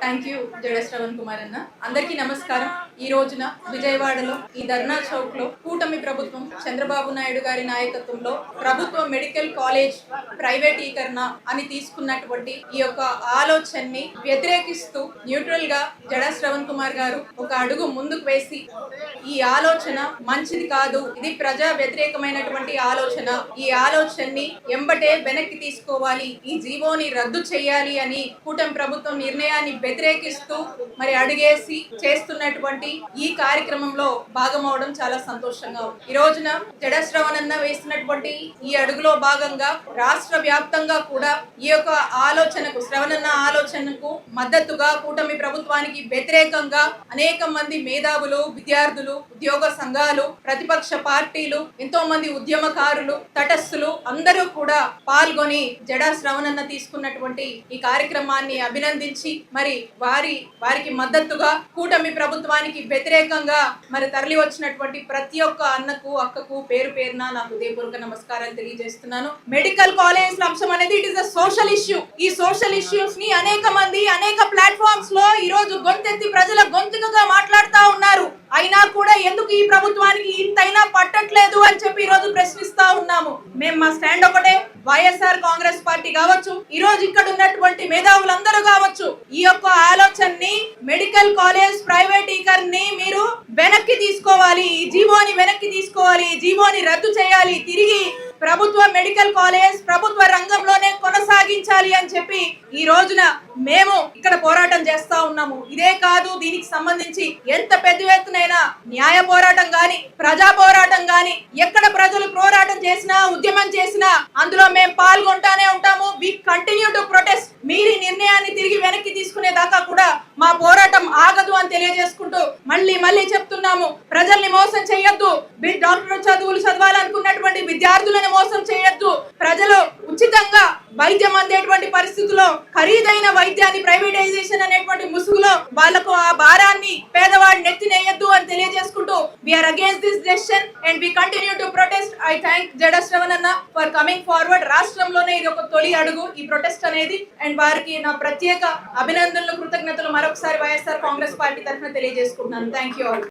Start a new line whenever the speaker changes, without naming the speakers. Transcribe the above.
Thank you జడ శ్రవణ్ కుమార్ అన్న. అందరికీ నమస్కారం. ఈ రోజున విజయవాడలో ఈ ధర్నా చౌక్ లో కూటమి ప్రభుత్వం చంద్రబాబు నాయుడు గారి నాయకత్వంలో ప్రభుత్వ మెడికల్ కాలేజ్ ప్రైవేటీకరణ అని తీసుకున్నటువంటి ఈ యొక్క ఆలోచనని వ్యతిరేకిస్తూ న్యూట్రల్ గా జడ శ్రవణ్ కుమార్ గారు ఒక అడుగు ముందుకు వేసి ఈ ఆలోచన మంచిది కాదు, ఇది ప్రజా వ్యతిరేకమైనటువంటి ఆలోచన, ఈ ఆలోచనని ఎంబటే వెనక్కి తీసుకోవాలి, ఈ జీవోని రద్దు చేయాలి అని కూటమి ప్రభుత్వం నిర్ణయాన్ని వ్యతిరేకిస్తూ మరి అడిగేసి చేస్తున్నటువంటి ఈ కార్యక్రమంలో భాగమవడం చాలా సంతోషంగా ఉంది. ఈ రోజున జడ శ్రవణన్న వేసినటువంటి ఈ అడుగులో భాగంగా రాష్ట్ర వ్యాప్తంగా కూడా ఈ యొక్క ఆలోచనకు శ్రవణన్న ఆలోచనకు మద్దతుగా కూటమి ప్రభుత్వానికి వ్యతిరేకంగా అనేక మంది మేధావులు, విద్యార్థులు, ఉద్యోగ సంఘాలు, ప్రతిపక్ష పార్టీలు, ఎంతో మంది ఉద్యమకారులు, తటస్థులు అందరూ కూడా పాల్గొని జడ శ్రవణన్న తీసుకున్నటువంటి ఈ కార్యక్రమాన్ని అభినందించి మరి వారికి మద్దతుగా కూటమి ప్రభుత్వానికి వ్యతిరేకంగా మరి తరలి వచ్చినటువంటి ప్రతి ఒక్క అన్నకు అక్కకు పేరు పేరున నాకు హృదయపూర్వక నమస్కారాలు తెలియజేస్తున్నాను. మెడికల్ కాలేజ్ అంశం అనేది it is a social issue. ఈ సోషల్ ఇష్యూస్ ని అనేక మంది అనేక ప్లాట్ఫామ్స్ లో ఈ రోజు గొంతెత్తి ప్రజల గొంతుకగా మాట్లాడుతా ఉన్నారు. అయినా కూడా ఎందుకు ఈ ప్రభుత్వానికి ఇంతైనా పట్టట్లేదు అని చెప్పి ఈ రోజు ప్రశ్నిస్తా ఉన్నాము. మేము మా స్టాండ్ ఒకటే, వైఎస్ఆర్ కాంగ్రెస్ పార్టీ కావచ్చు, ఈ రోజు ఇక్కడ ఉన్నటువంటి మేధావులందరూ కావచ్చు, ఈ యొక్క ఆలోచనని మెడికల్ కాలేజ్ ప్రైవేటీకరణని మీరు వెనక్కి తీసుకోవాలి, ఈ జీవోని వెనక్కి తీసుకోవాలి, ఈ జీవోని రద్దు చేయాలి, తిరిగి ప్రభుత్వ మెడికల్ కాలేజ్ ప్రభుత్వ రంగంలోనే కొనసాగించాలి అని చెప్పి ఈ రోజున మేము ఇక్కడ పోరాటం చేస్తా ఉన్నాము. ఇదే కాదు, దీనికి సంబంధించి ఎంత పెద్ద ఎత్తునైనా న్యాయ పోరాటం గాని ప్రజా పోరాటం గాని ఎక్కడ ప్రజలు పోరాటం చేసినా ఉద్యమం చేసినా అందులో మేము పాల్గొంటానే ఉంటాము. We continue to protest. మీరు నిర్ణయాన్ని తిరిగి వెనక్కి తీసుకునే దాకా కూడా మా పోరాటం ఆగదు అని తెలియజేసుకుంటూ మళ్ళీ చెప్తున్నాము, ప్రజల్ని మోసం చేయొద్దు, డాక్టర్ చదువులు చదవాలనుకున్నటువంటి విద్యార్థులను మోసం చేయొద్దు, ప్రజలు ఉచితంగా వైద్యం అందేటువంటి పరిస్థితుల్లో ఖరీదైన వైద్యాన్ని ప్రైవేటైజేషన్ అనేటువంటి ముసుగులో వాళ్లకు ఆ భారాన్ని పేదవాడి నెత్తినేయద్దు అని తెలియజేసుకుంటూ we are against this decision and we continue to protest. I thank Jada Shravan అన్న ఫర్ కమింగ్ ఫార్వర్డ్. రాష్ట్రంలోనే ఇది ఒక తొలి అడుగు ఈ ప్రొటెస్ట్ అనేది. అండ్ వారికి నా ప్రత్యేక అభినందనలు, కృతజ్ఞతలు మరొకసారి వైఎస్ఆర్ కాంగ్రెస్ పార్టీ తరఫున తెలియజేసుకుంటున్నాను. Thank you all.